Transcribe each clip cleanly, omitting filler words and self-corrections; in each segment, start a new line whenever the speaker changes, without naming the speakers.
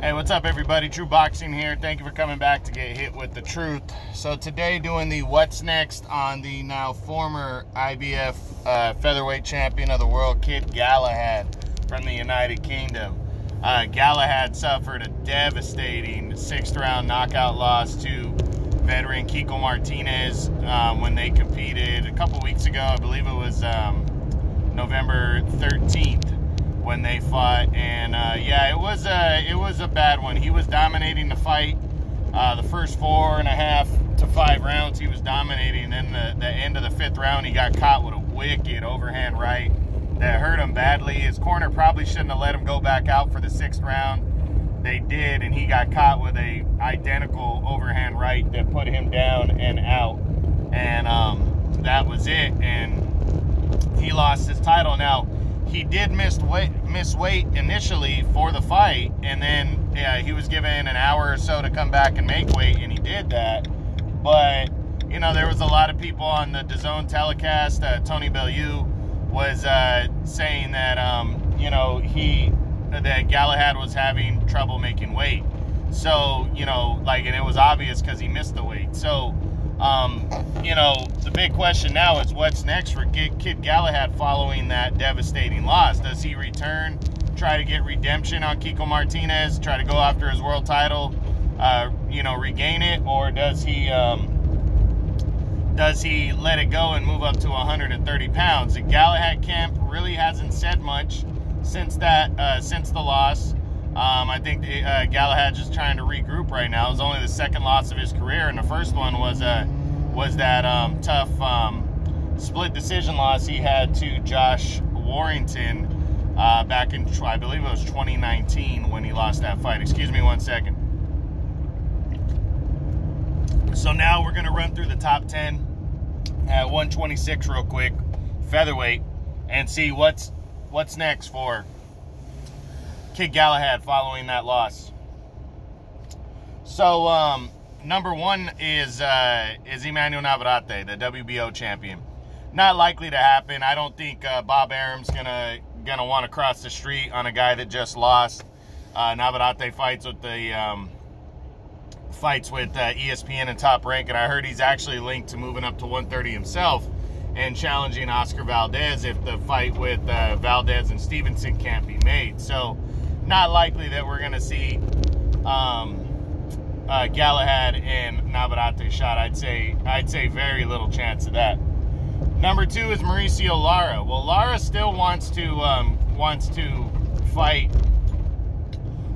Hey, what's up everybody? True Boxing here. Thank you for coming back to get hit with the truth. So today doing the what's next on the now former IBF featherweight champion of the world, Kid Galahad from the United Kingdom. Galahad suffered a devastating 6th round knockout loss to veteran Kiko Martinez when they competed a couple weeks ago. I believe it was November 13th. When they fought, and yeah, it was a bad one. He was dominating the fight. The first 4.5 to 5 rounds, he was dominating. And then the end of the 5th round, he got caught with a wicked overhand right that hurt him badly. His corner probably shouldn't have let him go back out for the 6th round. They did, and he got caught with a identical overhand right that put him down and out. And that was it. And he lost his title. Now, he did miss weight initially for the fight, and then he was given an hour or so to come back and make weight, and he did that. But, you know, there was a lot of people on the DAZN telecast. Tony Bellew was saying that, you know, that Galahad was having trouble making weight. So, you know, like, and it was obvious because he missed the weight. So, you know, the big question now is what's next for Kid Galahad following that devastating loss? Does he return, try to get redemption on Kiko Martinez, try to go after his world title, you know, regain it, or does he let it go and move up to 130 pounds? The Galahad camp really hasn't said much since the loss. I think Galahad's just trying to regroup right now. It was only the 2nd loss of his career, and the first one was that tough split decision loss he had to Josh Warrington back in, I believe it was 2019 when he lost that fight. Excuse me one second. So now we're going to run through the top 10 at 126 real quick, featherweight, and see what's next for Kid Galahad following that loss. So, number 1 is Emmanuel Navarrete, the WBO champion. Not likely to happen. I don't think Bob Arum's gonna want to cross the street on a guy that just lost. Navarrete fights with ESPN and Top Rank, and I heard he's actually linked to moving up to 130 himself and challenging Oscar Valdez if the fight with Valdez and Stevenson can't be made. So, not likely that we're going to see Galahad and Navarrete shot. I'd say very little chance of that. Number 2 is Mauricio Lara. Well, Lara still wants to fight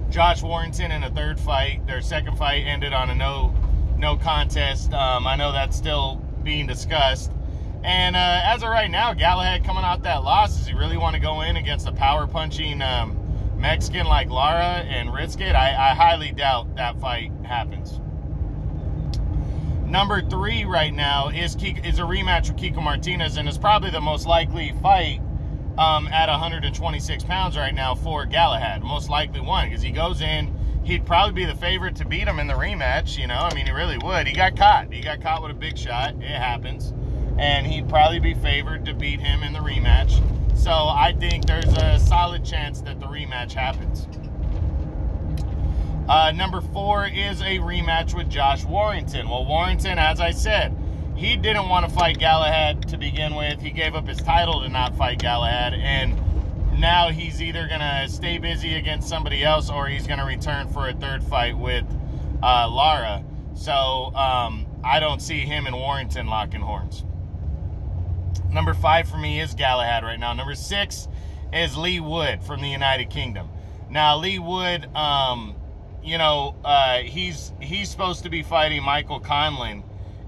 Josh Warrington in a 3rd fight. Their 2nd fight ended on a no contest. I know that's still being discussed. And as of right now, Galahad coming out that loss, does he really want to go in against a power punching Mexican like Lara and risk it? I highly doubt that fight happens. Number 3 right now is a rematch with Kiko Martinez, and it's probably the most likely fight at 126 pounds right now for Galahad. Most likely one, because he goes in, he'd probably be the favorite to beat him in the rematch, you know? I mean, he really would. He got caught. He got caught with a big shot. It happens. And he'd probably be favored to beat him in the rematch. So I think there's a solid chance that the rematch happens. Number 4 is a rematch with Josh Warrington. Well, Warrington, as I said, he didn't want to fight Galahad to begin with. He gave up his title to not fight Galahad, and now he's either going to stay busy against somebody else or he's going to return for a 3rd fight with Lara. So I don't see him and Warrington locking horns. Number 5 for me is Galahad right now. Number 6 is Lee Wood from the United Kingdom. Now, Lee Wood, you know, he's supposed to be fighting Michael Conlan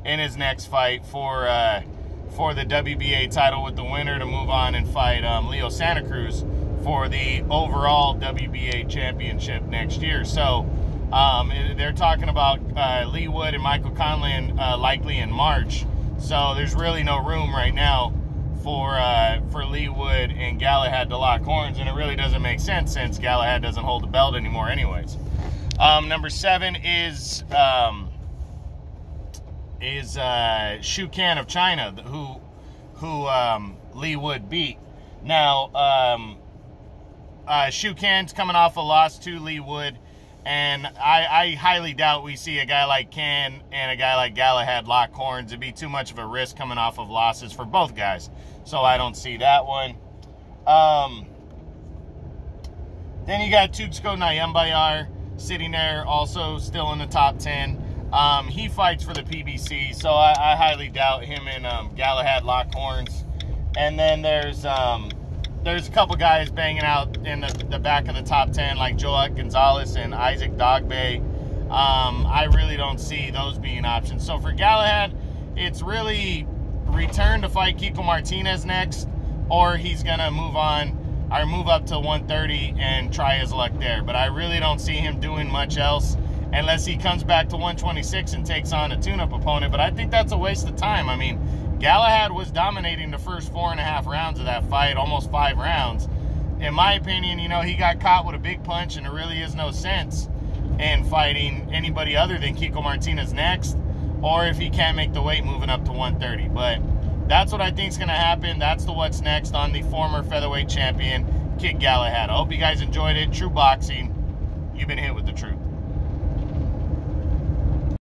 in his next fight for the WBA title, with the winner to move on and fight Leo Santa Cruz for the overall WBA championship next year. So they're talking about Lee Wood and Michael Conlan likely in March. So there's really no room right now for Lee Wood and Galahad to lock horns, and it really doesn't make sense since Galahad doesn't hold the belt anymore anyways. Number 7 is Shu Kan of China, who Lee Wood beat. Now, Shu Kan's coming off a loss to Lee Wood And I highly doubt we see a guy like Ken and a guy like Galahad lock horns. It'd be too much of a risk coming off of losses for both guys. So I don't see that one. Then you got Tutsko Nyembayar sitting there, also still in the top 10. He fights for the PBC, so I highly doubt him and Galahad lock horns. And then there's a couple guys banging out in the back of the top 10, like Joaquin Gonzalez and Isaac Dogbe. I really don't see those being options. So for Galahad, it's really return to fight Kiko Martinez next, or he's going to move on or move up to 130 and try his luck there. But I really don't see him doing much else unless he comes back to 126 and takes on a tune-up opponent. But I think that's a waste of time. I mean, Galahad was dominating the first 4.5 rounds of that fight, almost 5 rounds. In my opinion, you know, he got caught with a big punch, and there really is no sense in fighting anybody other than Kiko Martinez next, or if he can't make the weight, moving up to 130. But that's what I think is going to happen. That's the what's next on the former featherweight champion, Kid Galahad. I hope you guys enjoyed it. True Boxing, you've been hit with the truth.